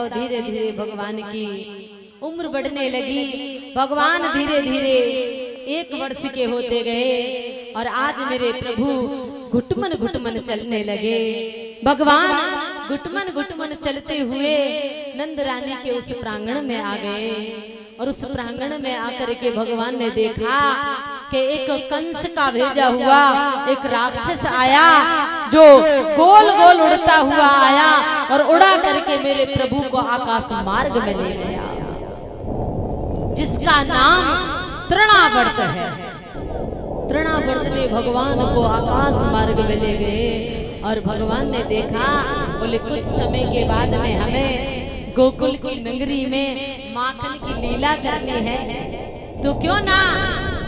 धीरे धीरे भगवान की उम्र बढ़ने लगी। भगवान धीरे धीरे 1 वर्ष के होते गए और आज मेरे प्रभु घुटमन घुटमन चलने लगे। भगवान घुटमन घुटमन चलते हुए नंद रानी के उस प्रांगण में आ गए और उस प्रांगण में आकर के भगवान ने देखा कि एक कंस का भेजा हुआ एक राक्षस आया जो गोल गोल उड़ता हुआ आया और उड़ा करके मेरे प्रभु को आकाश मार्ग में ले गया, जिसका नाम तृणावर्त है। तृणावर्त ने भगवान को आकाश मार्ग में ले गए और भगवान ने देखा, बोले कुछ समय के बाद में हमें गोकुल की नगरी में माखन की लीला करनी है, तो क्यों ना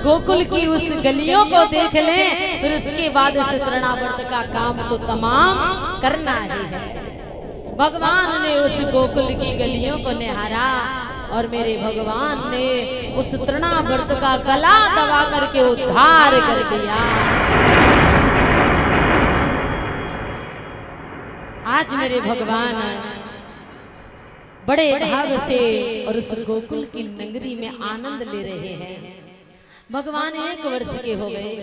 गोकुल की उस गलियों को देख लें, फिर उसके बाद इस तृणावर्त का काम तो तमाम करना ही है। भगवान ने उस गोकुल की गलियों को निहारा और मेरे भगवान ने उस तृणावर्त का गला दबा करके उद्धार कर दिया। आज मेरे भगवान बड़े भाव से और उस गोकुल की नगरी में आनंद ले रहे हैं। भगवान 1 वर्ष के हो गए।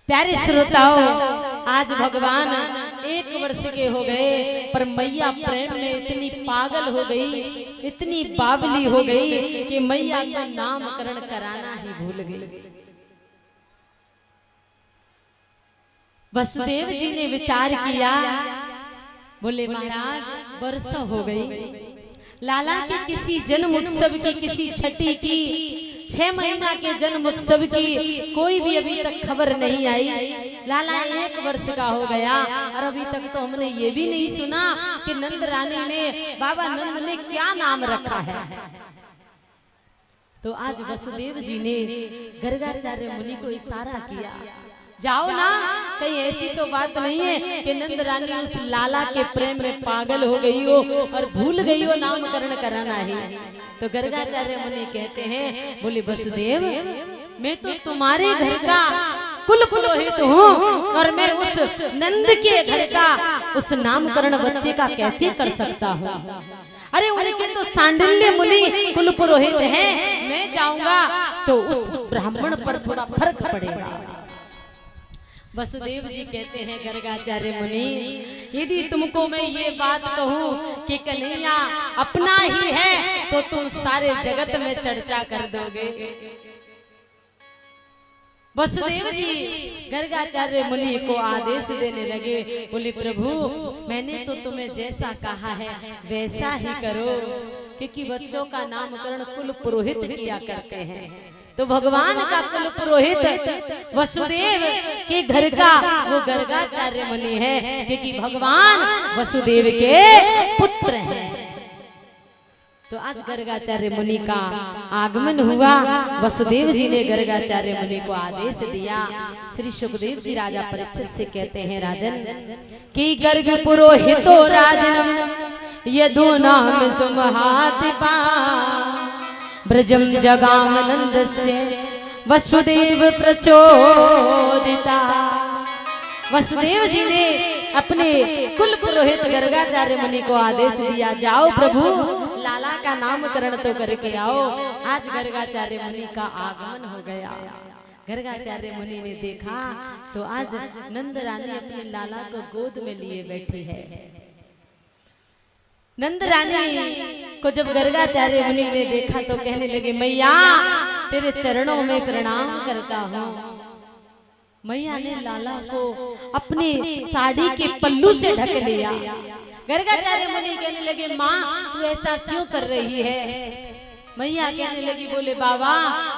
प्यारे श्रोताओं, आज भगवान 1 वर्ष के हो गए, पर मैया प्रेम में इतनी पागल हो गई, इतनी बावली हो गई कि मैया का नामकरण कराना ही भूल गई। वसुदेव जी ने विचार किया, बोले महाराज वर्षों हो गई, लाला के किसी जन्म उत्सव की, किसी छठी की, 6 महीना के जन्म उत्सव की कोई भी अभी तक खबर नहीं आई। लाला 1 वर्ष का हो गया और अभी तक तो हमने ये भी नहीं सुना कि नंद रानी ने, बाबा नंद ने क्या नाम रखा है। तो आज वसुदेव जी ने गर्गाचार्य मुनि को इशारा किया, जाओ ना, कहीं ऐसी तो बात नहीं है कि नंद रानी उस लाला के प्रेम में पागल हो गई हो और भूल गई हो नामकरण कराना ही। तो गर्गाचार्य मुनि कहते हैं, बोले वसुदेव, मैं तो तुम्हारे घर का कुल पुरोहित हूँ और मैं उस नंद के घर का उस नामकरण बच्चे का कैसे कर सकता हूँ। अरे उनके तो सांडिल्य मुनि कुल पुरोहित हैं, मैं जाऊंगा तो उस ब्राह्मण पर थोड़ा फर्क पड़ेगा। वसुदेव जी कहते हैं, गर्गाचार्य मुनि, यदि तुमको मैं ये बात कहूँ कि कन्हैया अपना ही है तो तुम सारे जगत में चर्चा कर दोगे। वसुदेव जी गर्गाचार्य मुनि को आदेश देने लगे, बोले प्रभु, मैंने तो तुम्हें जैसा कहा है वैसा ही करो, क्योंकि बच्चों का नामकरण कुल पुरोहित किया करते हैं। तो भगवान का कुल पुरोहित वसुदेव के घर का वो गर्गाचार्य मुनि है, क्योंकि भगवान वसुदेव के पुत्र हैं। तो आज गर्गाचार्य मुनि का आगमन हुआ। वसुदेव जी ने गर्गाचार्य मुनि को आदेश दिया। श्री सुखदेव जी राजा परीक्षित से कहते हैं, राजन कि गर्ग पुरोहितो राजनम यदु नाम सुमहातिपा ब्रजम जगाम नंदस्य वसुदेव प्रचोदिता। वसुदेव जी ने अपने कुल पुरोहित गर्गाचार्य मुनि को आदेश दिया, जाओ प्रभु, लाला का नामकरण तो करके आओ। आज गर्गाचार्य मुनि का आगमन हो गया। गर्गाचार्य मुनि ने देखा तो आज नंद रानी अपने लाला को गोद में लिए बैठी है। नंद रानी को जब गर्गाचार्य मुनि ने देखा तो कहने लगे, मैया तेरे चरणों में प्रणाम करता हूँ। मैया ने लाला को अपने साड़ी के पल्लू से ढक लिया। गर्गाचार्य मुनि कहने लगे, माँ तू ऐसा क्यों कर रही है। मैया कहने लगी, बोले बाबा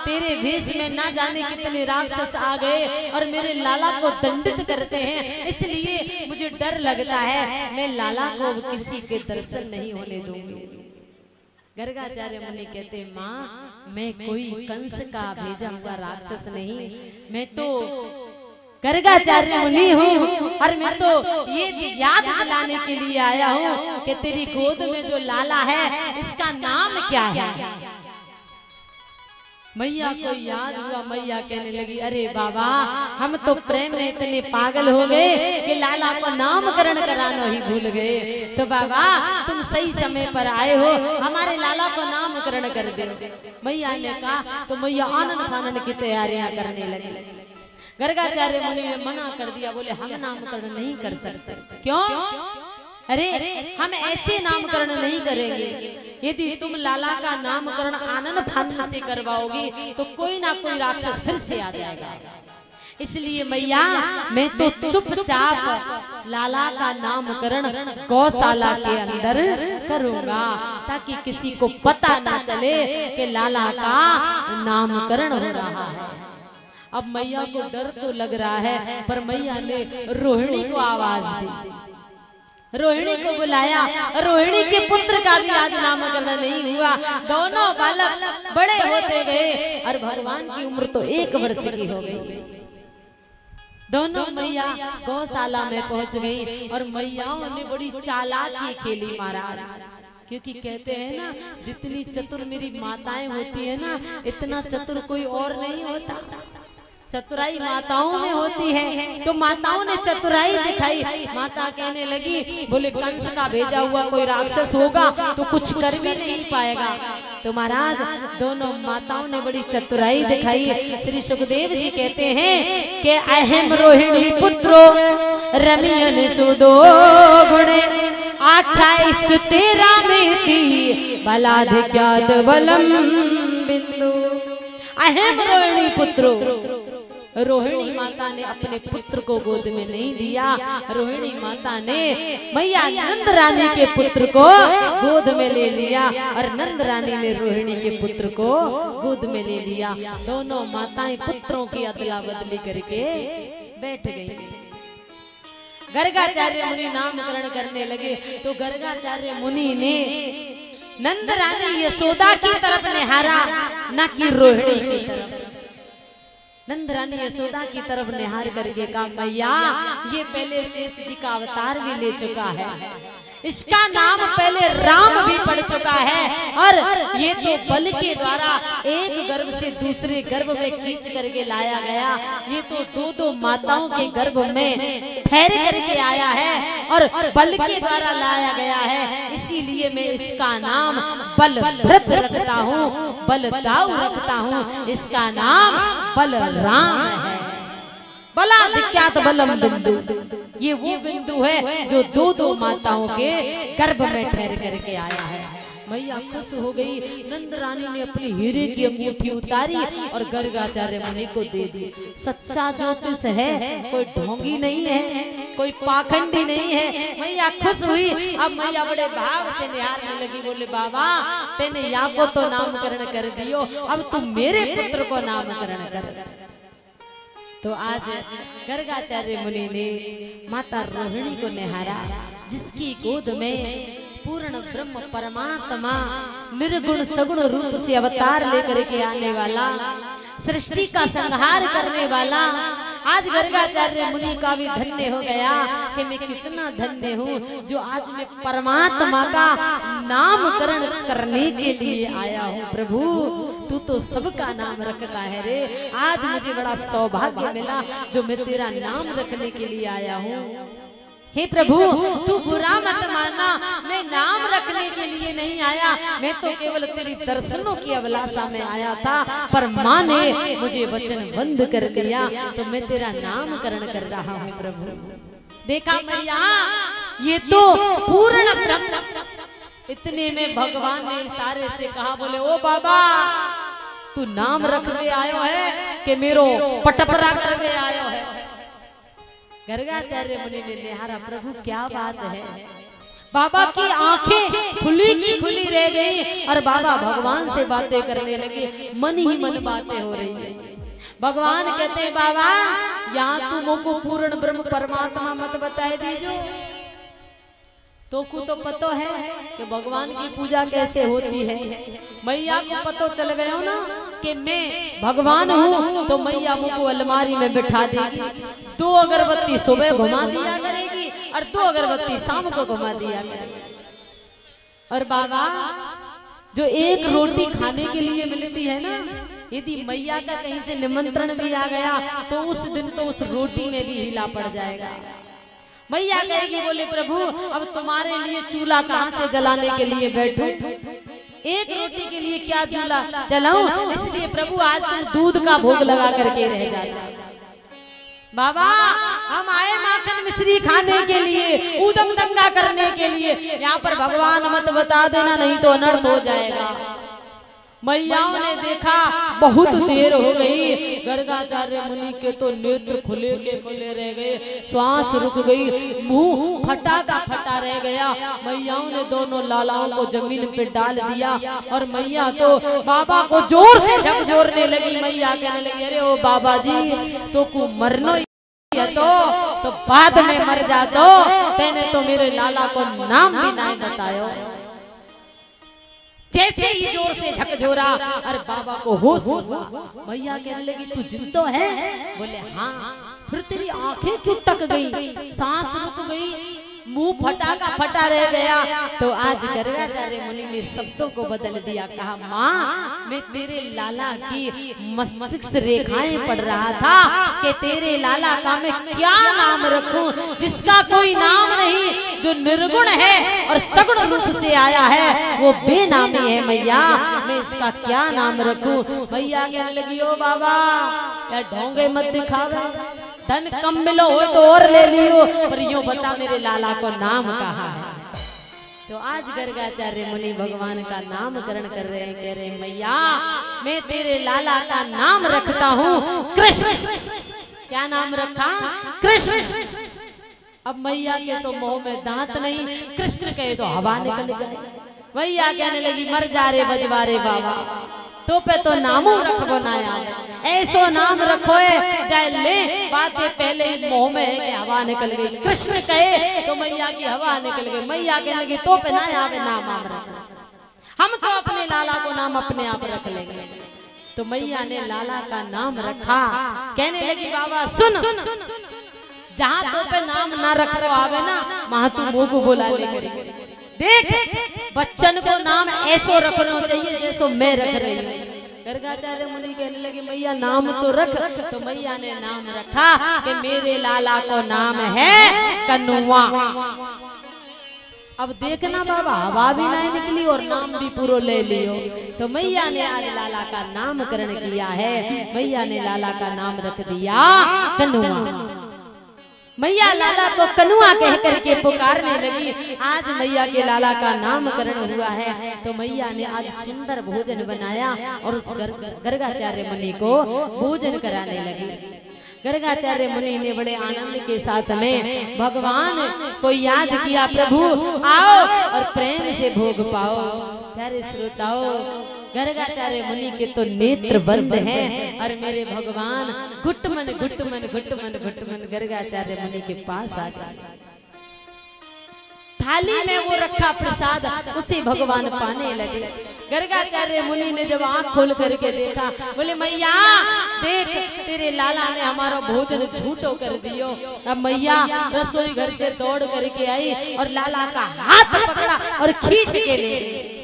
तेरे भेष में ना जाने कितने राक्षस आ गए और मेरे लाला को दंडित करते हैं, इसलिए मुझे डर लगता है, मैं लाला को किसी के दर्शन नहीं होने दूंगी। गर्गाचार्य मुनि कहते, माँ मैं कोई कंस का भेजा हुआ राक्षस नहीं, मैं तो गर्गाचार्य मुनि हूँ और मैं तो ये याद दिलाने के लिए आया हूँ कि तेरी गोद में जो लाला है इसका नाम क्या है। मैया को याद हुआ, मैया कहने लगी अरे बाबा हम तो प्रेम में इतने पागल हो गए कि लाला को नामकरण कराना ही भूल गए। तो बाबा तुम सही समय पर आए हो, हमारे लाला को नामकरण कर दो। मैया ने कहा तो मैया आनन फानन की तैयारियां करने लगी। गर्गाचार्य मुनि ने मना कर दिया, बोले हम नामकरण नहीं कर सकते। क्यों? अरे हम ऐसे नामकरण नहीं करेंगे, यदि तुम लाला का नामकरण आनन फानन से करवाओगी तो कोई ना कोई राक्षस फिर से आ जाएगा। इसलिए मैया मैं तो चुपचाप लाला का नामकरण गौशाला के अंदर करूंगा, ताकि किसी को पता ना चले कि लाला का नामकरण हो रहा है। अब मैया को डर तो लग रहा है, पर मैया ने रोहिणी को आवाज दी, रोहिणी को बुलाया। रोहिणी के पुत्र का भी आज नामकरण नहीं हुआ। दोनों बालक बड़े होते गए और भगवान की उम्र तो 1 वर्ष की हो गई। दोनों मैया गौशाला में पहुंच गई और मैयाओं ने बड़ी चालाकी खेली महाराज, क्योंकि कहते हैं ना जितनी चतुर मेरी माताएं होती है ना, इतना चतुर कोई और नहीं होता। चतुराई माताओं में होती है। तो माताओं ने चतुराई दिखाई। माता कहने लगी, बोले कंस का भेजा हुआ कोई राक्षस होगा तो कुछ कर भी नहीं पाएगा। तो महाराज दोनों माताओं ने बड़ी चतुराई दिखाई। श्री सुखदेव जी कहते हैं कि अहम रोहिणी पुत्रो रमियन सुदो गुणे आख्या तेरा में बलाधिक्यात बलम बिंदु। अहम रोहिणी पुत्रो, रोहिणी माता ने अपने पुत्र को गोद में नहीं दिया। रोहिणी माता ने मैया नंद रानी के पुत्र को गोद में ले लिया और नंद रानी ने रोहिणी के पुत्र को गोद में ले लिया। दोनों माताएं पुत्रों की अदला बदली करके बैठ गई। गर्गाचार्य मुनि नामकरण करने लगे तो गर्गाचार्य मुनि ने नंद रानी यशोदा की तरफ निहारा, न कि रोहिणी की तरफ। नंद रानी यशोदा की तरफ निहार करके कहा, मैया ये पहले शेष जी का अवतार भी ले चुका है, इसका नाम पहले राम भी पड़ चुका है, और ये तो बल के द्वारा एक गर्भ से दूसरे गर्भ में खींच करके लाया गया। ये तो 2-2 माताओं के गर्भ में ठहर करके आया है और बल के द्वारा लाया गया है। इसीलिए मैं इसका नाम बलभद्र रखता हूँ, बलदाऊ रखता हूँ। इसका नाम बलराम है। बलाधिक्यात बलम बिंदु, ये वो बिंदु है जो 2-2 माताओं के गर्भ में ठहर करके आया है। मैया खुश हो गई। नंद रानी ने अपनी हीरे की अंगूठी उतारी और गर्गाचार्य मुनि को दे दी। सच्चा ज्योतिष है, कोई ढोंगी नहीं है, कोई पाखंडी नहीं है। मैया खुश हुई। अब मैया बड़े भाव से निहारने लगी, बोले बाबा तेने या को तो नामकरण कर दियो, अब तुम मेरे पुत्र को नामकरण कर। तो आज गर्गाचार्य मुनि ने माता रोहिणी को निहारा, जिसकी गोद में पूर्ण ब्रह्म परमात्मा निर्गुण सगुण रूप से अवतार लेकर के आने वाला, सृष्टि का संहार करने वाला। आज गर्गाचार्य मुनि का भी धन्य हो गया कि मैं कितना धन्य हूँ जो आज मैं परमात्मा का नामकरण करने के लिए आया हूँ। प्रभु तू तो सबका नाम रखता है रे। आज मुझे बड़ा सौभाग्य मिला जो मैं तेरा नाम रखने के लिए आया हूँ। हे प्रभु तू बुरा मत मानना, मैं नाम रखने के लिए नहीं आया, मैं तो केवल तेरी दर्शनों की अभिलाषा में आया था, पर माँ ने मुझे वचन बंद कर दिया तो मैं तेरा नामकरण कर रहा हूँ। प्रभु देखा मैया, ये तो पूर्ण ब्रह्म। इतने में भगवान ने इशारे से कहा, बोले ओ बाबा तू नाम रखवे आयो है कि मेरो पटपरा करवे आयो है। गर्गाचार्य मुनि ने निहारा, प्रभु क्या बात है। बाबा की आंखें खुली की खुली रह गई और बाबा भगवान से बातें करने लगे। मन ही मन बातें हो रही है। भगवान कहते हैं बाबा यहाँ तुमको पूर्ण ब्रह्म परमात्मा मत बताए दीजो, तो को तो पतो है कि भगवान की पूजा कैसे होती है। मैया को पतो चल गया ना कि मैं भगवान हूँ, तो मैया मुझको अलमारी में बिठा देगी। 2 अगरबत्ती सुबह घुमा दिया करेगी और 2 अगरबत्ती शाम को घुमा दिया करेगी। और बाबा जो एक रोटी खाने के लिए मिलती है ना, यदि मैया का कहीं से निमंत्रण भी आ गया तो उस दिन तो उस रोटी में भी हिला पड़ जाएगा। मैया कहेगी बोले प्रभु अब तुम्हारे लिए चूल्हा कहाँ से जलाने के लिए बैठूं, एक रोटी के लिए क्या चूल्हा जलाऊं, इसलिए प्रभु आज तुम दूध का भोग लगा करके रह जाओ। बाबा हम आए माखन मिश्री खाने के लिए, ऊधम दंगा करने के लिए, यहाँ पर भगवान मत बता देना नहीं तो अनर्थ हो जाएगा। मैयाओं ने देखा बहुत देर हो गई, गर्गाचार्य मुनि के तो नेत्र खुले के खुले रह गए, श्वास रुक गई, मुंह फटा का फटा रह गया। मैयाओं ने दोनों लालाओं को जमीन पे डाल दिया और मैया तो बाबा को जोर से झकझोरने लगी। मैया कहने लगी अरे ओ बाबा जी तो को मरनो तो बाद में मर जा दो, तेने तो मेरे लाला को नाम भी नहीं बतायो। जैसे ही जोर से झकझोरा और बाबा को होश हुआ, मैया कहने लगी तू जिंदा है? बोले हाँ। फिर तेरी आंखें क्यों टक गई, सांस रुक गई, मुंह फटा का फटा रह गया? तो आज गर्गाचार्य मुनि ने शब्दों को बदल दिया, कहा माँ मैं तेरे लाला की मस्तिष्क रेखाएं पढ़ रहा था कि तेरे लाला का मैं क्या नाम रखूं, जिसका कोई नाम नहीं, जो निर्गुण है और सगुण रूप से आया है वो बेनामी है। मैया मैं इसका क्या नाम रखूं? मैया कहने लगी ओ बाबा क्या ढोंगे मत दिखावे, धन कम मिलो हो तो और ले लियो, पर यूं बता मेरे लाला को नाम कहा है। तो आज गर्गाचार्य मुनि भगवान का नामकरण कर रहे हैं, कह रहे हैं मैया मैं तेरे लाला का नाम रखता हूँ कृष्ण। क्या नाम रखा? कृष्ण। अब मैया के तो मुंह में दांत नहीं, कृष्ण कहे तो हवा निकल जाए। मैया कहने लगी मर जा रे बजवारे बाबा, तो पे तो नामू रखो नाया, ऐसो नाम रखो है जाए ले, बातें पहले ही मुंह में है कि हवा निकल गई। कृष्ण कहे तो मैया की हवा निकल गई। मैया कहने लगी तो पे ना आवे नाम रखो, हम तो अपने लाला को नाम अपने आप रख लेंगे। तो मैया ने लाला का नाम रखा। कहने लगी बाबा सुन, जहाँ तो पे नाम ना रखो आवे ना वहां तू मुंह को बुला ले। देख बच्चन को नाम ऐसो रखना चाहिए जैसो मैं रख रही हूँ। गर्गाचार्य मुनि कहने लगे मैया नाम तो रख। तो मैया ने नाम रखा कि मेरे लाला को नाम है कनुआ। अब देखना बाबा हवा भी नहीं निकली और नाम भी पूरा ले लियो। तो मैया ने आज लाला का नामकरण किया है। मैया ने लाला का नाम रख दिया कनुआ। मैया लाला को कनुआ कह करके पुकारने लगी। आज मैया के लाला का नामकरण हुआ है। तो मैया ने आज सुंदर भोजन बनाया और उस गर्गाचार्य मुनि को भोजन कराने लगी। गर्गाचार्य मुनि ने बड़े आनंद के साथ में भगवान को याद किया, प्रभु आओ और प्रेम से भोग पाओ। प्यारे श्रोताओ गर्गाचार्य मुनि के तो नेत्र बंद हैं और मेरे भगवान घुटमन घुटमन घुटमन घुटमन गर्गाचार्य मुनि के पास आ गए। थाली में वो रखा प्रसाद उसे भगवान पाने लगे। गर्गाचार्य मुनि ने जब आंख खोल करके देखा, बोले मैया देख तेरे लाला ने हमारा भोजन झूठो कर दियो। अब मैया रसोई घर से दौड़ करके आई और लाला का हाथ पकड़ा और खींच के ले गई।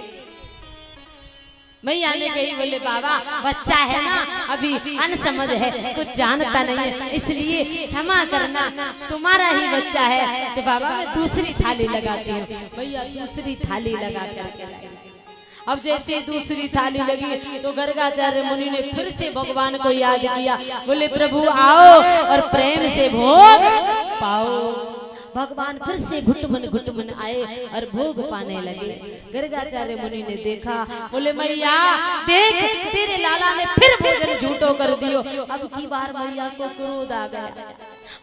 मैया ने कही बोले बाबा बच्चा है ना, अभी अनसमझ है, कुछ जानता नहीं है, इसलिए क्षमा करना, तुम्हारा ही बच्चा है। तो बाबा मैं दूसरी थाली लगाती हूँ। भैया दूसरी थाली लगा करके अब जैसे दूसरी थाली लगी तो गर्गाचार्य मुनि ने फिर से भगवान को याद किया। बोले प्रभु आओ और प्रेम से भोग पाओ। भगवान फिर से घुटमन आए और भोग पाने लगे। गर्गाचार्य मुनि ने देखा, बोले मैया देख तेरे लाला ने फिर भोजन झूठो कर दियो। अब की बार मैया को क्रोध आ गया।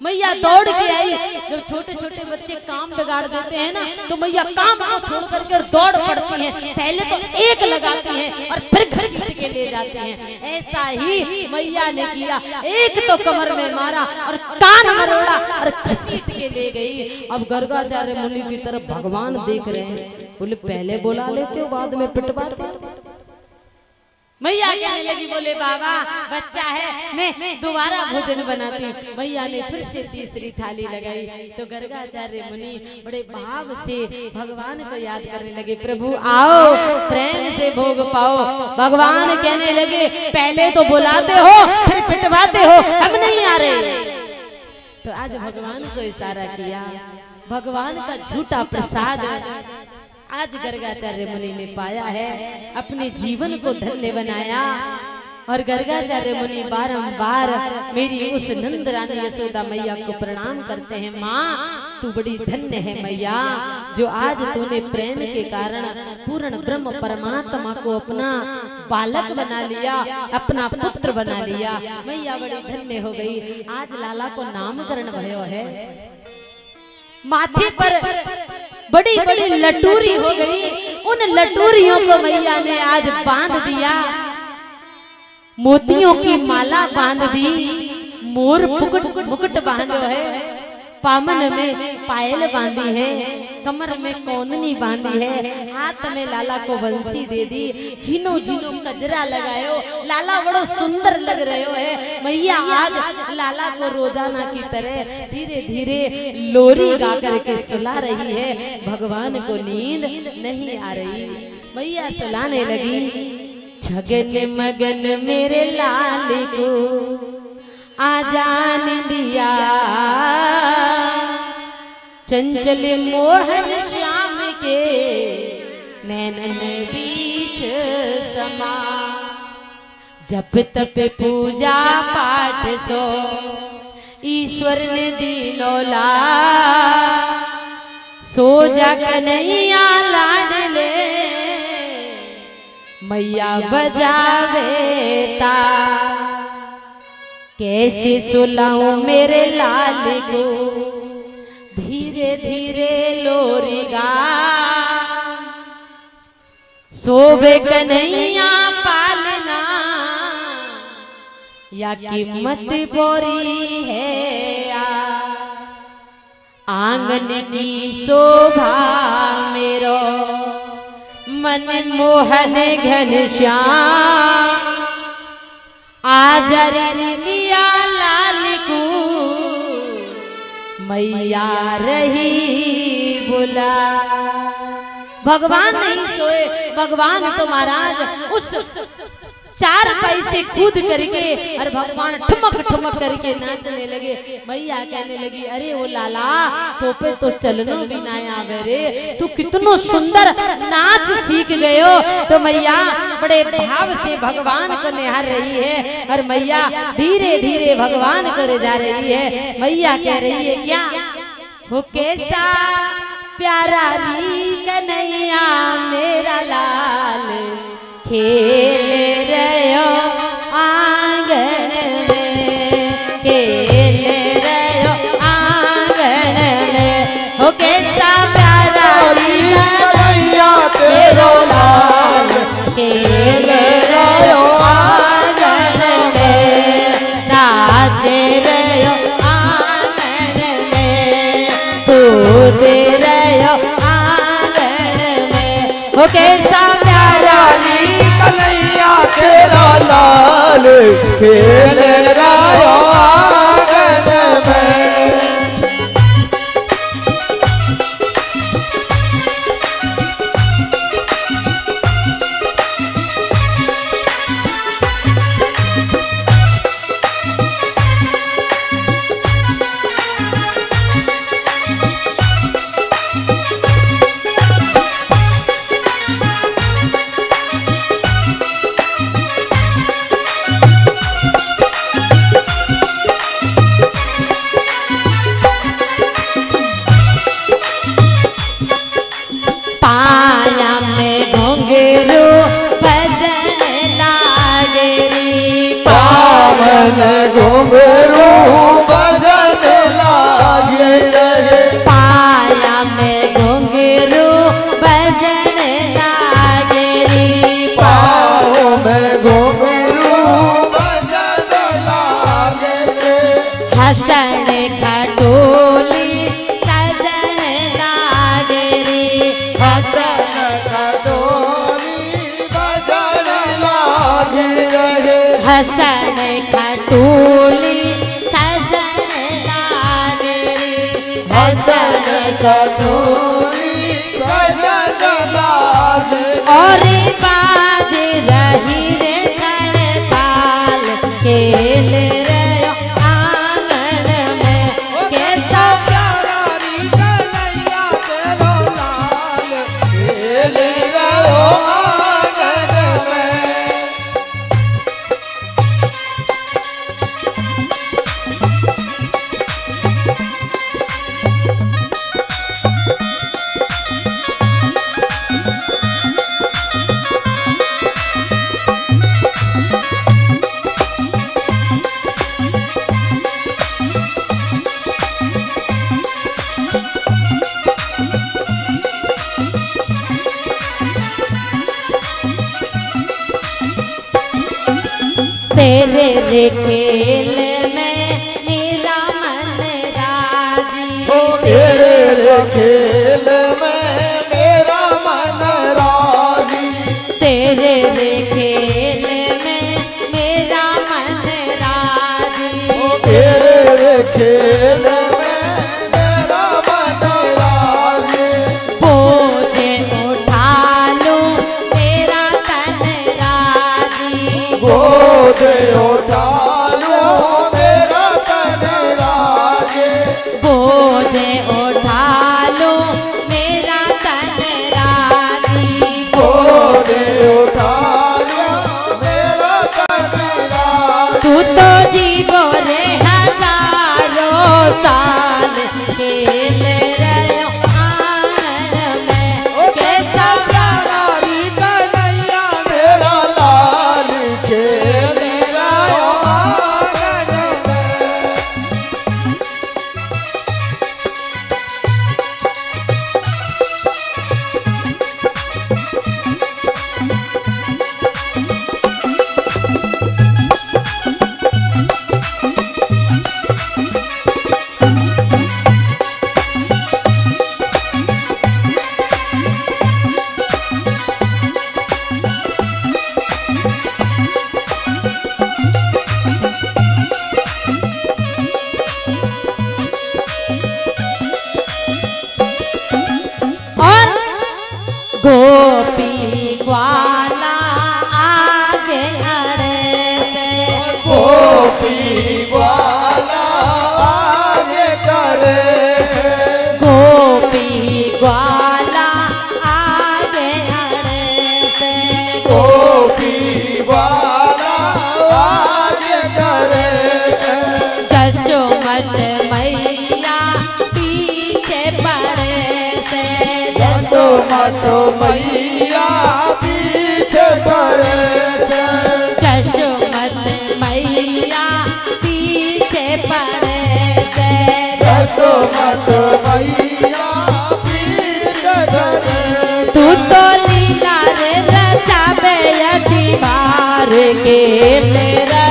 मैया दौड़ के आई। जब छोटे छोटे बच्चे काम बिगाड़ देते हैं ना तो मैया काम को छोड़ करके दौड़ पड़ती हैं। पहले तो एक लगाती हैं और फिर घसीट के ले जाती हैं। ऐसा ही मैया ने किया, एक तो कमर में मारा और कान मरोड़ा और घसीट के ले गई। अब गर्गाचार्य मुनि की तरफ भगवान देख रहे हैं। बोले पहले बुला लेते हो बाद में पिटवाते हो। मैया कहने लगी बोले बाबा बच्चा है मैं दोबारा भोजन बनाती हूँ। मैया ने फिर से तीसरी थाली लगाई तो गर्गाचार्य मुनि बड़े भाव से भगवान को याद करने लगे, प्रभु आओ प्रेम से भोग पाओ। भगवान कहने लगे पहले तो बुलाते हो फिर पिटवाते हो, अब नहीं आ रहे। तो आज भगवान को इशारा किया, भगवान का झूठा प्रसाद आज गर्गाचार्य मुनि ने पाया है, अपने जीवन को धन्य बनाया। और गर्गाचार्य मुनि बारंबार मेरी उस नंद रानी यशोदा मैया को प्रणाम करते हैं, माँ तू बड़ी धन्य है मैया, जो आज तूने प्रेम के कारण पूर्ण ब्रह्म परमात्मा को अपना बालक बना लिया, अपना पुत्र बना लिया। मैया बड़ी धन्य हो गई। आज लाला को नामकरण भयो है, माथे पर बड़ी बड़ी लटूरी हो गई, उन लटूरियों को मैया ने आज बांध दिया, मोतियों की माला बांध दी, मोर मुकुट बांधो है, पामन में पायल बांधी है, कमर में कौंदनी बांधी है, हाथ में लाला को बंसी दे दी, झीनो झीनो कजरा लगायो, लाला बड़ो सुंदर लग रहे हो है। मैया आज लाला को रोजाना की तरह धीरे धीरे लोरी गा करके सुला रही है। भगवान को नींद नहीं आ रही, मैया सुलाने लगी, छगन मगन मेरे लाल को आजान दिया, चंचल मोहन श्याम के नैनन बीच समा, जप तप पूजा पाठ सो ईश्वर ने दीनोला, सो जा कन्हैया लाडले मैया बजावे ता, कैसे सुलाऊं मेरे लाल को धीरे धीरे लोरी गा, सोबे कन्हैया पालना या कीमत बोरी है आ, आंगन की शोभा मेरो मन मोहन घनश्याम, आजर लिया लाल को मैया रही बुला। भगवान नहीं सोए, भगवान तो महाराज उस चार पैसे कूद करके और भगवान ठुमक ठुमक करके नाचने लगे। मैया कहने लगी अरे ओ लाला तो पे तो चलनो भी ना आवे रे, तू कितनो सुंदर नाच सीख गयो। तो मैया बड़े भाव से भगवान को निहार रही है और मैया धीरे धीरे भगवान को रिझा रही है। मैया कह रही है क्या हो कैसा प्यारा री कन्हैया मेरा लाल, खेल रहो आंगन में, खेल रहो आंगन में, हो कैसा प्यारा री कन्हैया मेरा लाल, खेल रहो आंगन में, नाच रहो आंगन में, कूद रहो आंगन में, हो कैसा प्यारा कन्हैया तेरा लाल, खेल रहो आंगन में। घुंघरू बजन लागे रहे, पाया में घुंघरू बजन लागे रे, पाँव में घुंघरू बजन लागे रे, हसन खटोली सजन लागे रे, हसन खटोली बजन लागे हसन खटूली सजन लागे रे, हसन खटूली सजन लागे और बाज रही रे खड़ताल खेल रे आंगन में कैसा प्यारा री कन्हैया तेरो लाल खेल रहो आंगन में। तेरे रे खेल में मेरा मन राजी, ओ तेरे रे खेल में मेरा मन राजी, तेरे रे खेल में मेरा मन राजी, ओ तेरे रे खेल में मेरा मन राजी। बोझे उठा लूं मेरा तन राजी, गोद उठा लो मेरा तन राजे, बोझे उठा लूं मेरा तन राजी, गोद उठा लो मेरा तन राजे। तू तो जीवो रे हजारों साल खेल रहे आंगन में कैसा प्यारा री कन्हैया मेरा लाल खेल रहो आंगन में। और गोपी ग्वाला आगे अड़े से, गोपी ग्वाला आगे करे से, गोपी ग्वाला आगे अड़े से, गोपी ग्वाला आगे करे से, जसोमत मैया पीछे पड़े से, जसोमत मैया पीछे करे से, जसोमत मैया पीछे पड़े से, जसोमत मैया पीछे करे। तू तो लीला रे रचावे यदि बार के तेरा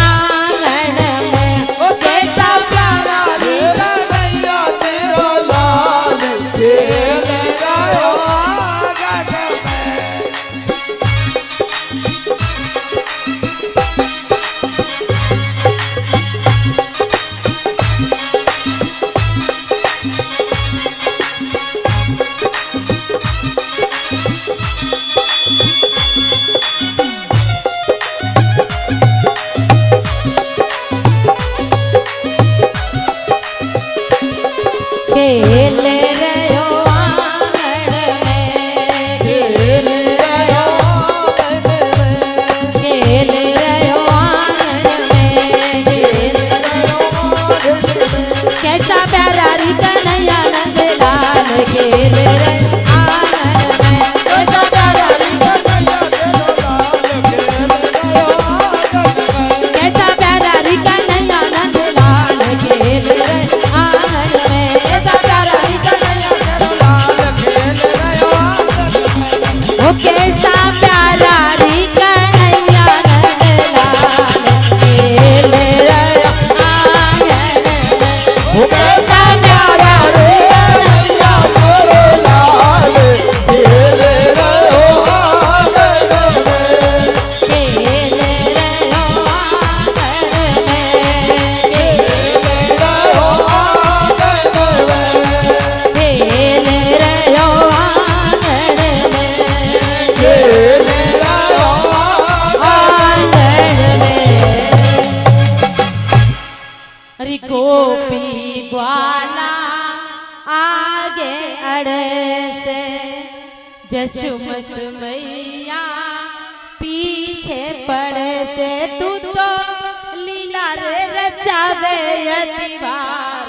आंगन में कैसा प्यारा री कन्हैया तेरा लाल खेल रहो आंगन में। जशुमत मैया पीछे पड़े से तू तो लीला रे रचावे अतिवार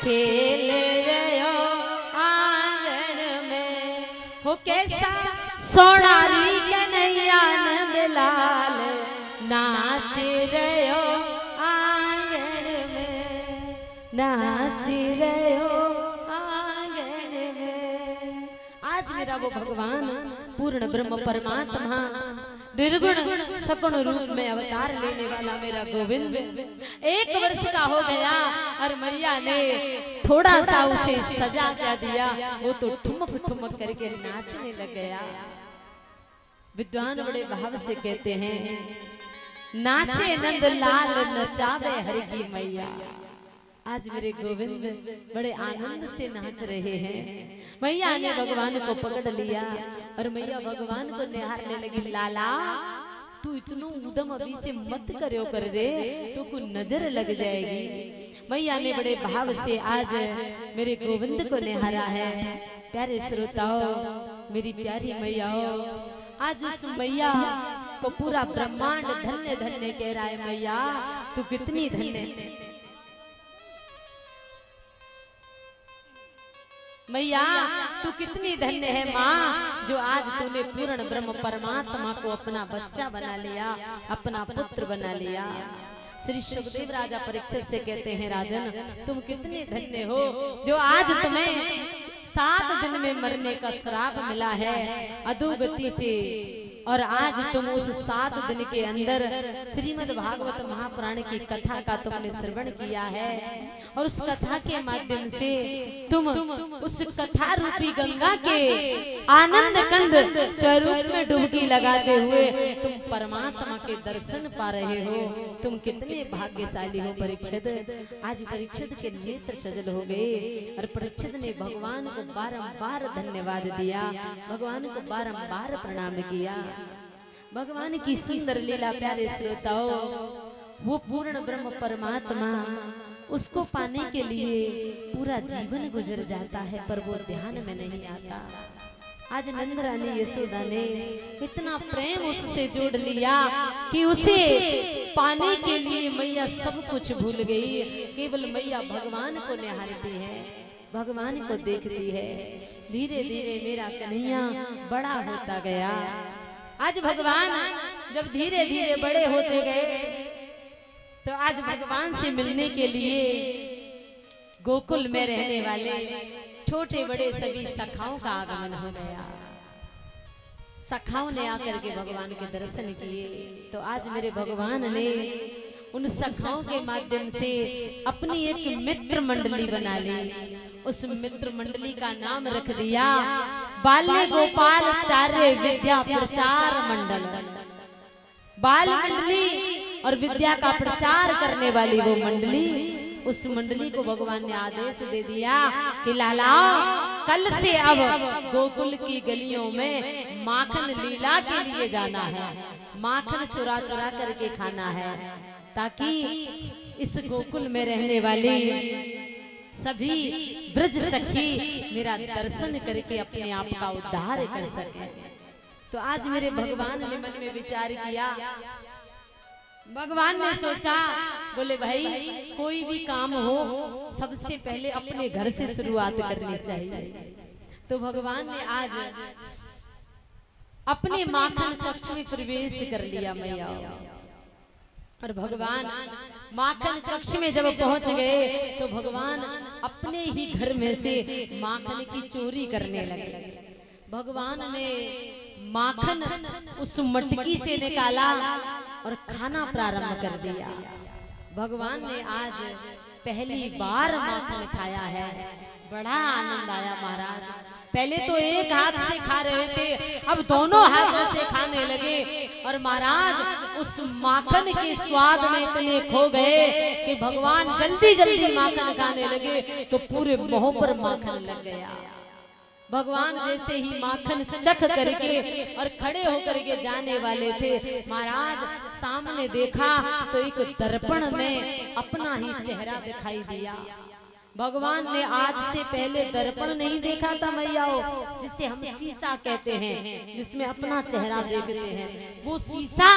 खेल रहो आंगन में हो कैसा सोनारी कन्हैया नंदलाल नाच रहो आंगन में नाच रहो आंगन में। आज मेरा वो भगवान पूर्ण ब्रह्म परमात्मा निर्गुण सगुण रूप में अवतार लेने वाला मेरा गोविंद 1 वर्ष का हो गया और मैया ने थोड़ा सा उसे सजा क्या दिया, वो तो ठुमक ठुमक करके नाचने लग गया। विद्वान बड़े भाव से कहते हैं, नाचे नंद लाल नचावे हरि की मैया। आज मेरे गोविंद बड़े आनंद से नाच रहे हैं। मैया ने भगवान को पकड़ लिया और मैया भगवान को निहारने लगी। लाला तू इतनो उदम अभी से मत करो कर रे, तो को नजर लग जाएगी। मैया ने बड़े भाव से आज मेरे गोविंद को निहारा है। प्यारे श्रोताओ, मेरी प्यारी मैयाओ, आज उस मैया को पूरा ब्रह्मांड धन्य धन्य कह रहा है। मैया तू कितनी धन्य, मैया तू कितनी धन्य है माँ, जो आज तूने पूर्ण ब्रह्म परमात्मा को अपना बच्चा बना लिया, अपना पुत्र बना लिया। श्री सुखदेव राजा परीक्षित से कहते हैं, राजन तुम कितने धन्य हो जो आज तुम्हें 7 दिन में मरने का श्राप मिला है अधोगति से, और आज तुम उस 7 दिन के अंदर श्रीमद् भागवत महापुराण की कथा का तुमने श्रवण किया है, और उस कथा के माध्यम से तुम उस कथा रूपी गंगा के आनंद कंद स्वरूप में डुबकी लगाते हुए तुम परमात्मा के दर्शन पा रहे हो। तुम कितने भाग्यशाली हो परीक्षित। आज परीक्षित के नेत्र सजल हो गए और परीक्षित ने भगवान को बारंबार धन्यवाद दिया, भगवान को बारंबार प्रणाम किया। भगवान की सुंदर लीला प्यारे श्रोताओ, वो पूर्ण ब्रह्म परमात्मा, उसको पाने के लिए पूरा जीवन गुजर जाता है पर वो ध्यान में नहीं आता। आज नंद रानी यशोदा ने इतना प्रेम उससे जोड़ लिया कि उसे पाने के लिए मैया सब कुछ भूल गई। केवल मैया भगवान को निहारती है, भगवान को देखती है। धीरे धीरे मेरा कन्हैया बड़ा होता गया। आज भगवान जब धीरे धीरे बड़े होते गए तो आज भगवान से मिलने के लिए गोकुल में रहने वाले छोटे बड़े सभी सखाओं का आगमन हो गया। सखाओं ने आकर के भगवान के दर्शन किए। तो आज मेरे भगवान ने उन सखाओं के माध्यम से अपनी एक मित्र मंडली बना ली। उस मित्र मंडली का नाम रख दिया बाल्य गोपाल चार्य विद्या प्रचार मंडल। बाल मंडली और विद्या का प्रचार करने वाली वो मंडली, उस मंडली को भगवान ने आदेश दे दिया कि लाला कल से अब गोकुल की गलियों में माखन लीला के लिए जाना है, माखन चुरा चुरा करके खाना है, ताकि इस गोकुल में रहने वाली सभी ब्रज सखी मेरा दर्शन करके अपने आप का उद्धार कर सके। तो आज मेरे भगवान ने मन में विचार किया। भगवान ने सोचा, बोले भाई कोई भी काम हो सबसे पहले अपने घर से शुरुआत करनी चाहिए। तो भगवान ने आज अपने माखन कक्ष में प्रवेश कर लिया मैया। और भगवान माखन कक्ष में जब पहुंच गए तो भगवान अपने ही घर में से माखन की चोरी करने लगे। भगवान ने माखन उस मटकी से निकाला और खाना प्रारंभ कर दिया। भगवान ने आज पहली बार माखन खाया है, बड़ा आनंद आया महाराज। पहले तो एक हाथ से खा रहे थे, अब दोनों हाथों से खाने लगे। और महाराज उस माखन के स्वाद में इतने खो गए कि भगवान जल्दी जल्दी माखन खाने लगे तो पूरे मुंह पर माखन लग गया। भगवान जैसे ही माखन चख करके और खड़े होकर के जाने वाले थे, महाराज सामने देखा तो एक दर्पण में अपना ही चेहरा दिखाई दिया। भगवान ने आज से पहले दर्पण नहीं देखा था मैयाओ, जिसे हम शीशा कहते हैं, जिसमें अपना चेहरा देखते हैं। वो शीशा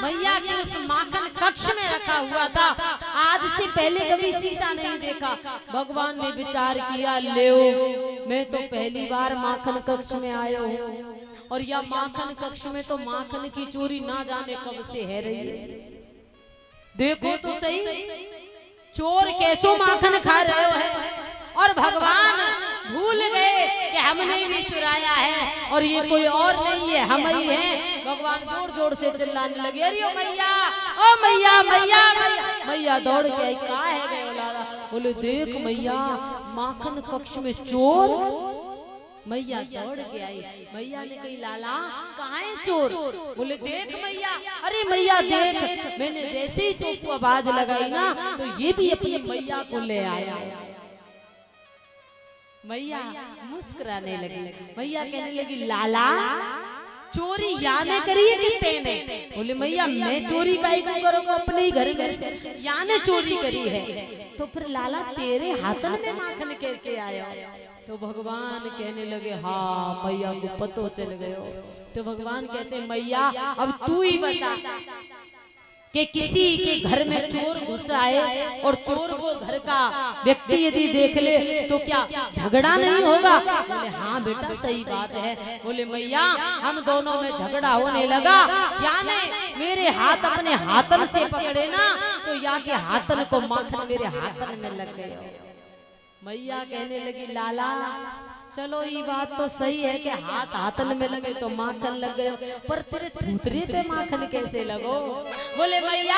मैया के उस माखन कक्ष में रखा हुआ था। आज से पहले कभी शीशा नहीं देखा। भगवान ने विचार किया, ले मैं तो पहली बार माखन कक्ष में आया हूँ, और यह माखन कक्ष में तो माखन की चोरी ना जाने कब से है रही है। देखो तो सही, चोर कैसो माखन खा रहे हो, और भगवान भूल गए कि हमने भी चुराया है और ये कोई और नहीं है, हम ही हैं। भगवान जोर जोर से चिल्लाने लगे, अरे ओ मैया, ओ मैया, मैया मैया। मैया दौड़ के आई, कहाँ है गए लाला? बोले देख मैया, माखन कक्ष में चोर। मैया दौड़ के आई। मैया ने कही, लाला कहाँ है चोर? बोले देख मैया। अरे मैया देख, मैंने जैसे ही तुमको आवाज लगाई ना, तो ये भी अपनी मैया को ले आया। मैया मुस्कुराने लगी। मैया कहने लगी, लाला चोरी याने करी है कि तेने? बोले मैया मैं चोरी काहे क्यों करूंगा, अपने ही घर में से याने चोरी करी है। तो फिर लाला तेरे हाथन में माखन कैसे आया? तो भगवान कहने लगे, हाँ मैया को पतो चल गयो। तो भगवान कहते, मैया अब तू ही बता कि किसी के घर में चोर घुस आए और चोर को घर का व्यक्ति यदि देख ले तो क्या झगड़ा नहीं होगा? बोले हाँ बेटा सही बात है। बोले मैया हम दोनों में झगड़ा होने लगा, यानी मेरे हाथ अपने हाथन से पकड़े ना, तो यहाँ के हाथन को माखन मेरे हाथन में लग गए। मैया कहने लगी, लाला चलो ये बात तो सही है कि हाथ हाथन में लगे तो माखन लग गए, पर तेरे थूथरे पे माखन कैसे लगो? बोले मैया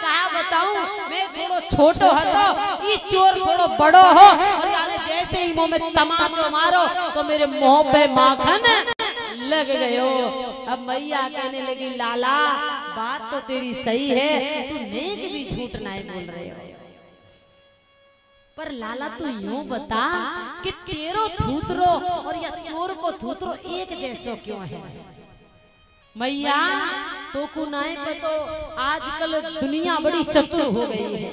कहा बताऊं, मैं थोड़ो छोटो हतो, ये चोर थोड़ो बड़ो हो, और यानी जैसे ही मुंह में तमाचो मारो तो मेरे मुंह पे माखन लग गयो। अब मैया कहने लगी, लाला बात तो तेरी सही है, तू नेक भी झूठ नहीं बोल रहे हो, पर लाला तू यूं बता कि तेरो थूतरो और या चोर को थूतरो एक जैसो क्यों है? मैया तो कुनाए पे तो आजकल दुनिया बड़ी चतुर हो गई है,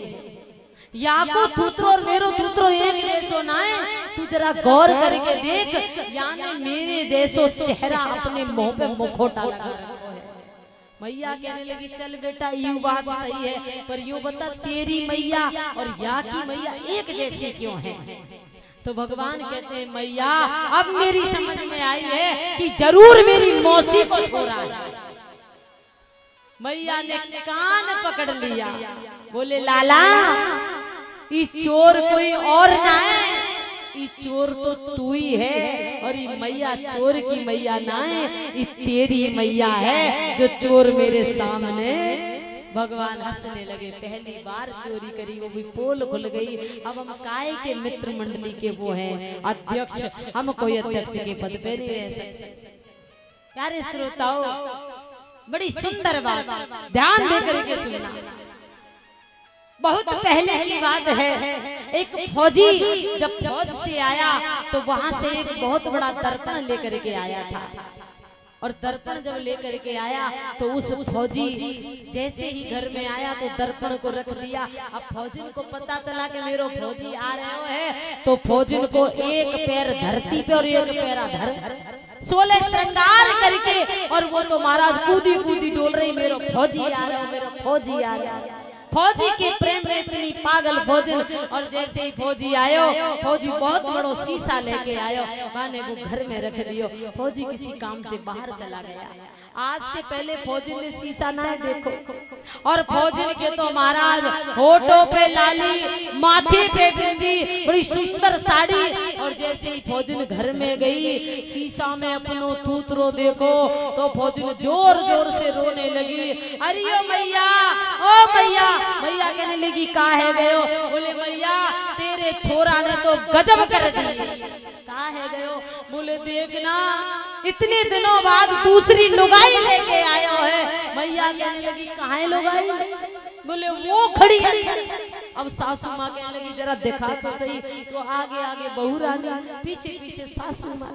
या को थूतरो और मेरो थूतरो एक जैसो ना है। तू जरा गौर करके देख, यानी मेरे जैसो चेहरा अपने मुंह पे मुखौटा लगा। मैया कहने लगी, चल बेटा यूं बात सही है, पर यूं बता तेरी मैया और या की मैया एक जैसी क्यों है? तो भगवान कहते हैं, मैया अब मेरी समझ में आई है कि जरूर मेरी मौसी को छोड़ा है। मैया ने कान पकड़ लिया। बोले लाला ये चोर कोई और ना है, ये चोर तो तू ही है, और ये मैया चोर की मैया ना है, ये तेरी मैया है जो चोर मेरे सामने। भगवान हंसने लगे, पहली बार चोरी करी वो भी पोल खुल गई। अब हम काय के मित्र मंडली के वो हैं अध्यक्ष, हम कोई अध्यक्ष के पद पे नहीं रह सकते। प्यारे श्रोताओ बड़ी सुंदर बात, ध्यान दे करके सुनना। बहुत पहले की बात है, एक फौजी जब फौज से आया तो वहां से एक बहुत बड़ा दर्पण लेकर के आया था, और दर्पण जब लेकर के आया तो उस फौजी जैसे ही घर में आया तो दर्पण को रख दिया। अब फौजिन को पता चला कि मेरो फौजी आ रहे हैं, तो फौजिन को एक पैर धरती पे और एक पैर अधर 16 श्रृंगार करके, और वो तो महाराज कूदी कूदी डोल रही, मेरो फौजी आ रहा है, मेरो फौजी आ रहा है। फौजी के प्रेम में इतनी पागल फौजिन, और जैसे ही फौजी आयो, फौजी बहुत बड़ो शीशा लेके आयो, माने वो घर में रख दियो। फौजी किसी काम से बाहर चला गया। आज से पहले फौजिन ने शीशा ना देखो, और फौजिन के तो महाराज होठों पे लाली, माथे पे बिंदी, बड़ी सुंदर साड़ी, और जैसे ही फौजिन घर में गई शीशा में अपनो थूतरो देखो तो फौजिन जोर जोर से रोने लगी। अरे ओ मैया, ओ मैया। मैया कहने लगी, कहाँ है गयो? बोले मैया तेरे छोरा ने तो गजब कर दी। कहाँ है गयो? बोले देखना इतने दिनों बाद दूसरी लुगाई लेके आयो है। मैया कहने लगी, कहाँ है लुगाई? बोले वो खड़ी है। अब सासू माँ कहने लगी, जरा दिखा तो सही। तो आगे आगे बहू रानी, पीछे पीछे सासू माँ।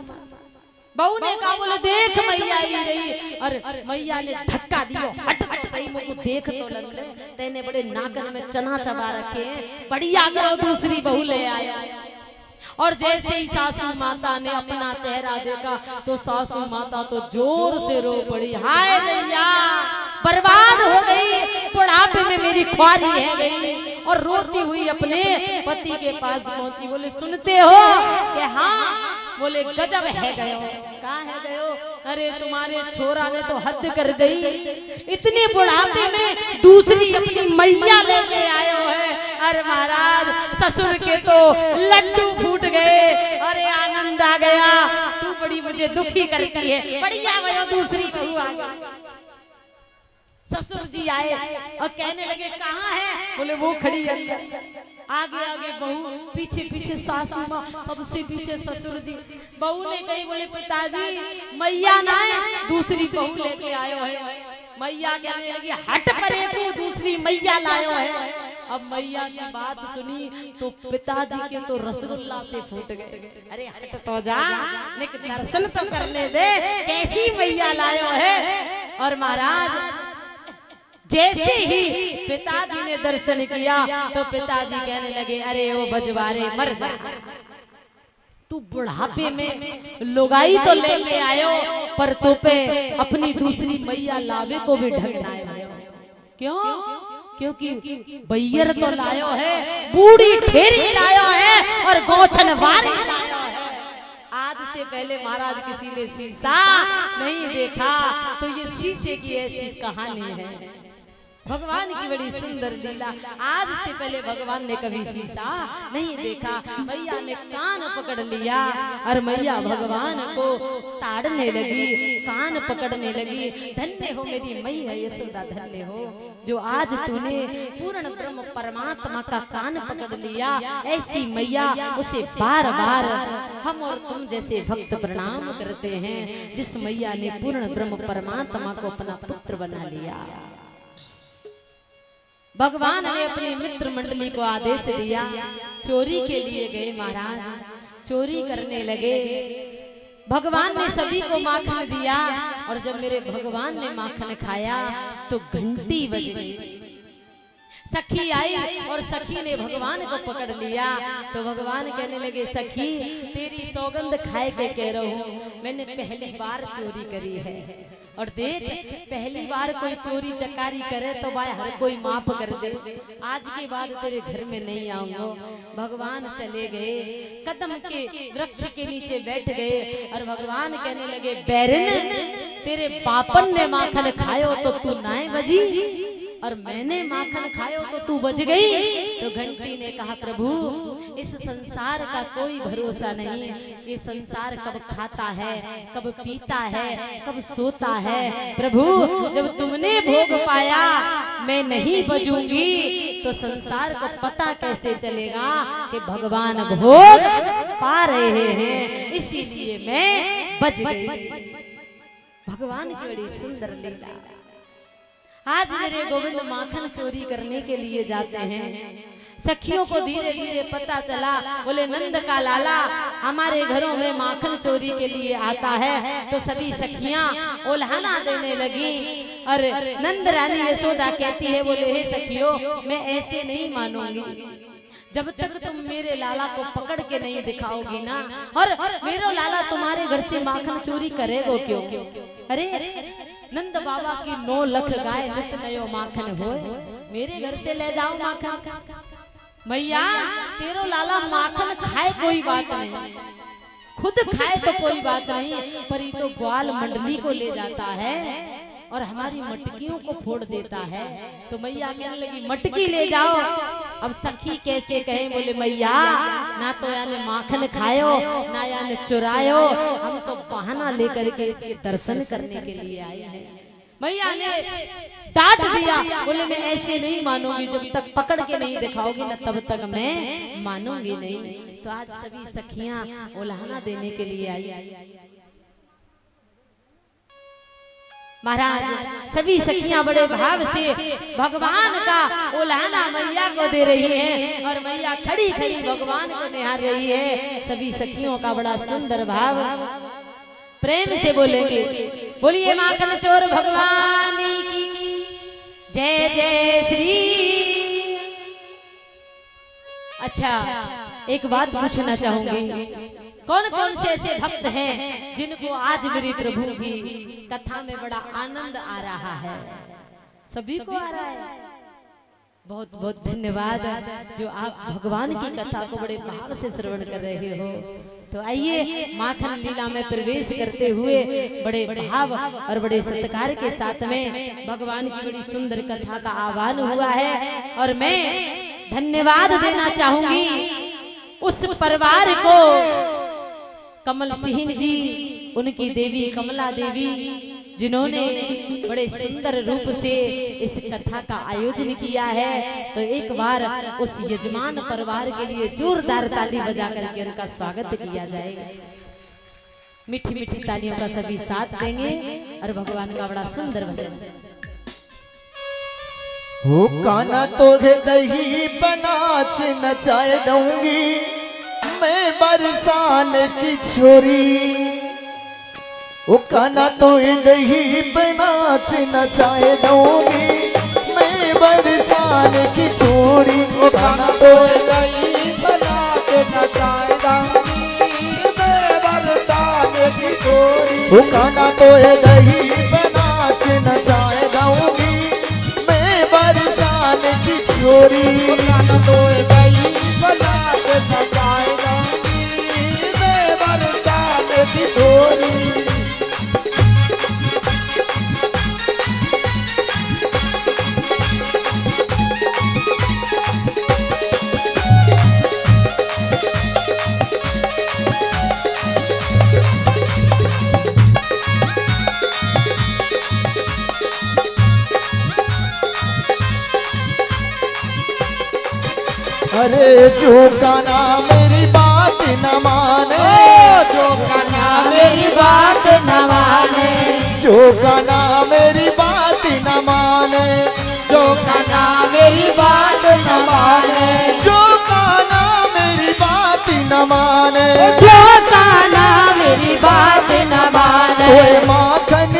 बहू ने कहा बोले देख मैया ही रही, और मैया ने धक्का दियो, हट तो सही, मुझको देख तो लल्ले, तेने बड़े नाकन में चना चबा रखे हैं, बढ़िया करो दूसरी बहू ले आया। और जैसे ही सासू माता ने अपना चेहरा देखा तो सासू माता तो जोर से रो पड़ी, हाय दैया बर्बाद हो गई, बुढ़ापे में मेरी ख्वारी है गई। और रोती हुई अपने पति के पास पहुंची, बोले सुनते हो कि हाँ, बोले गजब है गयो। कहाँ है गयो? अरे तुम्हारे छोरा ने तो हद कर दी, इतने बुढ़ापे में दूसरी अपनी मैया लेके आयो है। अरे महाराज ससुर के तो लड्डू फूट गए, अरे आनंद आ गया, तू बड़ी मुझे दुखी करती है, बढ़िया भयो दूसरी बहू आ गई। ससुर जी आए और कहने लगे कहाँ है? बोले वो खड़ी है, आगे आगे बहू, पीछे पीछे सासू माँ, सबसे पीछे ससुर जी। बहू ने कही बोले पिताजी मैया ना है, दूसरी बहू लेके आयो है। मैया कहने लगी हट परे तू, दूसरी मैया लायो है। अब मैया की बात सुनी तो पिताजी के तो रसगुल्ला से फूट गए, अरे हट तो जा, लेकिन दर्शन तो करने दे, कैसी मैया लायो है। और महाराज जैसे ही पिताजी ने दर्शन किया तो पिताजी कहने लगे अरे वो बजवारे मर जा, तू बुढ़ापे में लुगाई तो लेके आयो, पर तो पे अपनी दूसरी मैया लावे को भी ढंग ना आयो। क्यों? क्योंकि बैयर तो लायो है, बूढ़ी ठेरी लायो है, और गोछन वारी लायो है। आज से पहले महाराज किसी ने शीशा नहीं देखा, तो ये शीशे की ऐसी कहानी है। भगवान की बड़ी सुंदर लीला, आज से पहले भगवान ने कभी शीशा नहीं देखा। मैया ने कान पकड़ लिया और मैया भगवान को ताड़ने लगी, कान पकड़ने लगी। धन्य हो मेरी मैया यशोदा, धन्य हो जो आज तूने पूर्ण ब्रह्म परमात्मा का कान पकड़ लिया। ऐसी मैया उसे बार बार हम और तुम जैसे भक्त प्रणाम करते हैं, जिस मैया ने पूर्ण ब्रह्म परमात्मा को अपना पुत्र बना लिया। भगवान ने अपनी मित्र मंडली को आदेश दिया, चोरी के लिए गए महाराज, चोरी करने लगे। भगवान ने सभी को माखन दिया, और जब मेरे भगवान ने माखन खाया तो घंटी बज गई। सखी आई और सखी ने भगवान को पकड़ लिया, तो भगवान कहने लगे सखी तेरी सौगंध खाए के कह रहा हूँ, मैंने पहली बार चोरी करी है। और देख पहली बार कोई चोरी चकारी करे तो भाई हर कोई माफ कर दे, आज के बाद तेरे घर में नहीं आऊंगा। भगवान चले गए, कदम के वृक्ष के नीचे बैठ गए, और भगवान कहने लगे बैरन तेरे पापन ने माखन खायो तो तू नाय बजी, और मैंने माखन खायो तो तू बज गई। तो घंटी ने कहा प्रभु इस संसार का कोई भरोसा नहीं, ये संसार कब खाता है, कब पीता है, कब सोता है। प्रभु जब तुमने भोग पाया मैं नहीं बजूंगी, तो संसार को पता कैसे चलेगा कि भगवान भोग पा रहे हैं, इसीलिए मैं बज गई। भगवान की बड़ी सुंदर लीला। आज मेरे गोविंद माखन चोरी करने के लिए जाते हैं। सखियों को धीरे धीरे पता चला, बोले नंद का लाला हमारे घरों में माखन चोरी के लिए आता है। तो सभी सखियां उल्हाना देने लगी, और नंद रानी यशोदा कहती है बोले हे सखियों मैं ऐसे नहीं मानूंगी, जब तक तुम मेरे लाला को पकड़ के नहीं दिखाओगी ना, और मेरा लाला तुम्हारे घर से माखन चोरी करेगो क्यों? अरे नंद बाबा की 9 लाख गाय नित नयो माखन हो, मेरे घर से ले जाओ माखन। मैया तेरो लाला माखन खाए कोई बात नहीं, खुद खाए तो कोई बात नहीं, पर ये तो ग्वाल मंडली को ले जाता है और हमारी मटकियों को फोड़ देता है। तो मैया कहने लगी मटकी ले जाओ। अब सखी कैसे कहे, बोले मैया ना तो याने माखन खायो ना याने चुरायो, हम तो बहाना लेकर के इसके दर्शन करने के लिए आए हैं। मैया ने डांट दिया, बोले मैं ऐसे नहीं मानूंगी, जब तक पकड़ के नहीं दिखाओगी ना तब तक मैं मानूंगी नहीं। तो आज सभी सखियां उल्हाना देने के लिए आई। महाराज सभी सखियां बड़े भाव से भगवान का उल्हाना मैया को दे रही हैं, और मैया खड़ी खड़ी भगवान को निहार रही है। सभी सखियों का बड़ा सुंदर भाव। प्रेम से बोलेंगे। बोलिए माखन चोर भगवान की जय जय श्री। अच्छा, एक बात पूछना चाहूंगी, कौन कौन से ऐसे भक्त हैं जिनको आज मेरे प्रभु की कथा में बड़ा आनंद आ रहा है? सभी को आ रहा है। बहुत बहुत धन्यवाद जो आप भगवान की कथा को बड़े भाव से श्रवण कर रहे हो। तो आइए माखन लीला में प्रवेश करते हुए बड़े भाव और बड़े सत्कार के साथ में भगवान की बड़ी सुंदर कथा का आह्वान हुआ है। और मैं धन्यवाद देना चाहूंगी उस परिवार को, कमल सिंह जी, उनकी देवी कमला देवी, जिन्होंने बड़े सुंदर रूप से इस कथा का आयोजन किया है। तो एक बार उस यजमान परिवार के लिए जोरदार ताली बजा करके उनका स्वागत किया जाएगा। मीठी मीठी तालियों का सभी साथ देंगे और भगवान का बड़ा सुंदर भजन। हो काना तोहे दही बनाच नचाए दूंगी मैं बरसान की छोरी। ओ काना तोहे दही बनाच नचाए दूंगी मैं बरसान की छोरी। ओ काना तोहे दही बनाच नचाए दूंगी मैं बरसान की छोरी। ओ काना तोहे दही बनाच नचाए दूंगी बरसान की छोरी। काना तोहे दही बनाच नचाए दूंगी मैं बरसान की छोरी। अरे जो काना मेरी बात न माने, जो काना मेरी बात न माने, जो काना मेरी बात न माने, जो काना मेरी बात न माने, जो काना मेरी बात न माने, जो काना मेरी बात न माने। तोए माखन,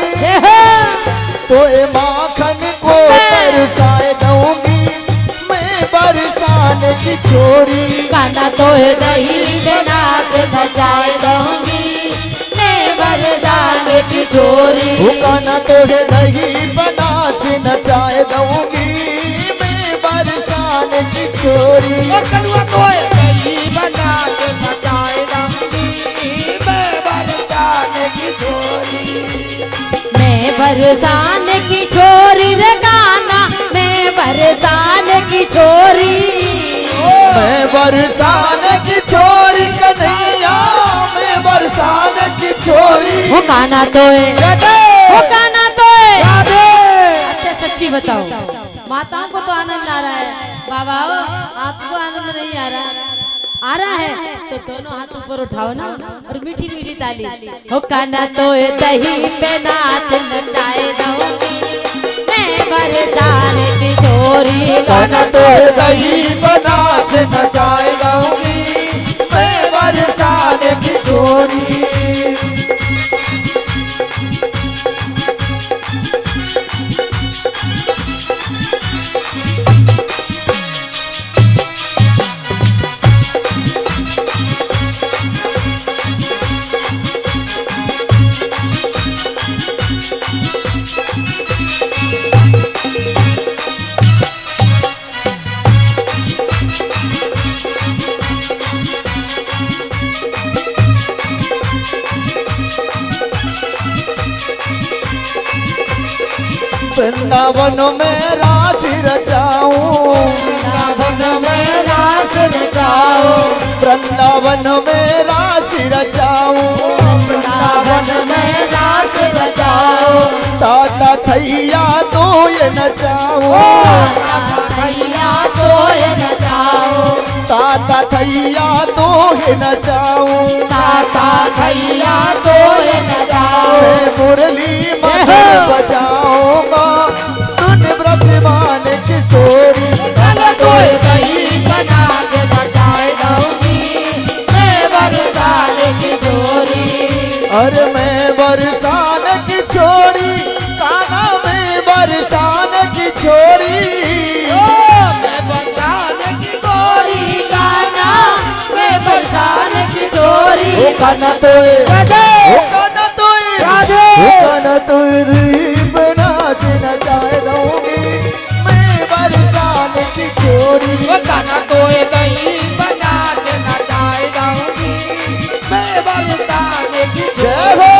तोए माखन को तरसाए दूंगी बरसान की छोरी। काना तोहे दही पे नाच नचाए दूंगी मैं बरसान की छोरी। काना तोहे दही पे नाच नचाए दूंगी मैं बरसान की छोरी। कलुआ तोहे दही पे नाच नचाए दूंगी मैं बरसान की छोरी। मैं बरसान की छोरी रे काना, मैं बरसान की छोरी, मैं बरसान की छोरी कन्हैया, मैं बरसान की छोरी। वो काना तो है, वो काना तो है। अच्छा सच्ची बताओ, माताओं को तो आनंद आ रहा है, बाबा आपको आनंद नहीं आ रहा? आ रहा है तो दोनों हाथ ऊपर उठाओ ना और मीठी मीठी ताली। हो काना तो है दही पे नाच नचाए दूंगी मैं बरसान की छोरी। काना तो दही पे नाच नचाए दूंगी मैं बरसान की छोरी। वृंदावन में रास रचाऊं, वृंदावन में रास रचाओ, वृंदावन में रास रचाऊं, वृंदावन में रास रचाओ। ताता थैया तो ये नचाऊं, भैया तो ये नचाओ, ताता थैया तो ये नचाऊं, ताता भैया तो ये नचाओ। मैं मुरली मधुर बजाऊंगा सुन ब्रजमान किशोरी। काना तो दही बना के नचाए दूंगी मैं बरसान की छोरी। अरे मैं काना तोए काना तोए काना तोए रीब नाच नचाए दूंगी मैं बरसाने की छोरी काना तोए दही बना के नचाए जाऊंगी मैं बरसाने की जय हो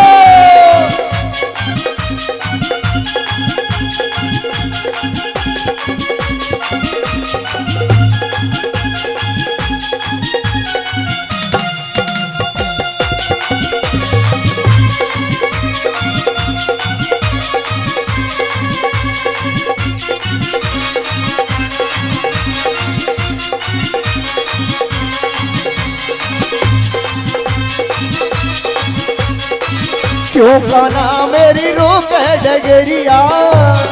क्यों काना मेरी रोके डगरिया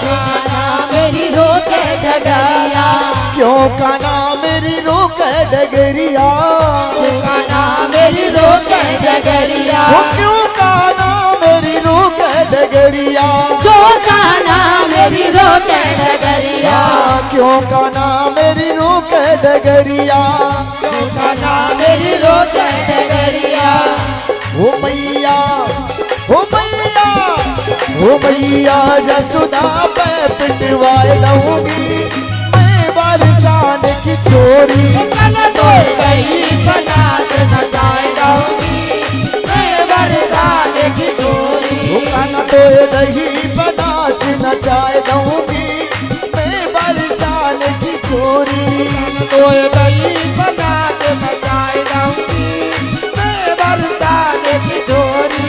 काना मेरी रोके डगरिया क्यों काना मेरी रोके डगरिया काना मेरी रोके डगरिया वो क्यों काना मेरी रोके डगरिया जो काना मेरी रोके डगरिया क्यों काना मेरी रोके डगरिया काना मेरी रोके डगरिया ओ मैया ओ मैया ओ मैया जसुदा पे पिटवाए लूंगी मैं बरसान की छोरी काना तोए गई बना के नचाए जाऊंगी मैं बरसाने की छोरी ओ काना तोए दही बनाच नचाए दूंगी मैं बरसान की छोरी तोए दही बना के नचाए जाऊंगी मैं बरसाने की छोरी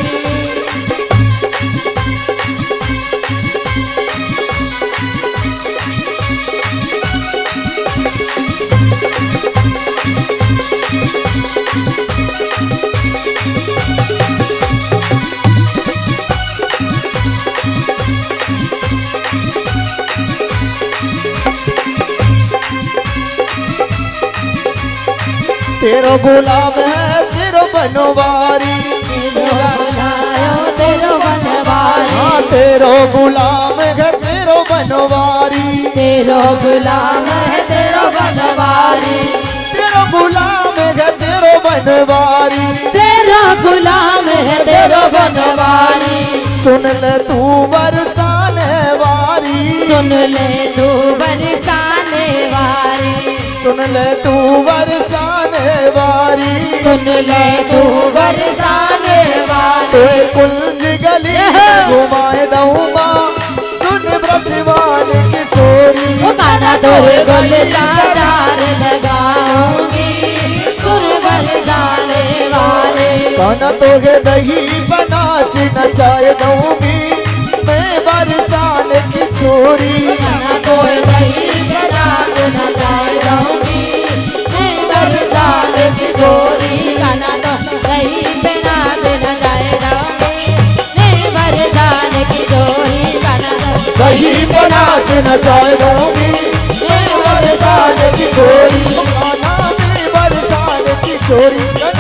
तेरो गुलाम है तेरो बनवारी तेरो बनवारी हाँ तेरो गुलाम है तेरो बनवारी तेरो गुलाम है तेरो बनवारी तेरो गुलाम है तेरो बनवारी तेरा गुलाम है तेरो बनवारी सुन ले तू बरसाने वारी सुन ले तू बरसाने वारी सुन ले तू बरसाने वारी सुन ले तू बरसाने वारी तो कुंज गली घुमाए दूंगा सुन ब्रजवान की सोरी वो काना तोरे गले चार लगाऊंगी सुन बरसाने वाले काना तोगे दही बनाच नचाए दूंगी मैं बरसान की छोरी काना तोरे दही बना के नचाए जाऊंगी मैं बरसाने की छोरी काना तो दही बना के नचाए जाऊंगी मैं बरसाने की छोरी काना तो दही बनाच नचाए दूंगी मैं बरसान की छोरी काना मैं बरसान की छोरी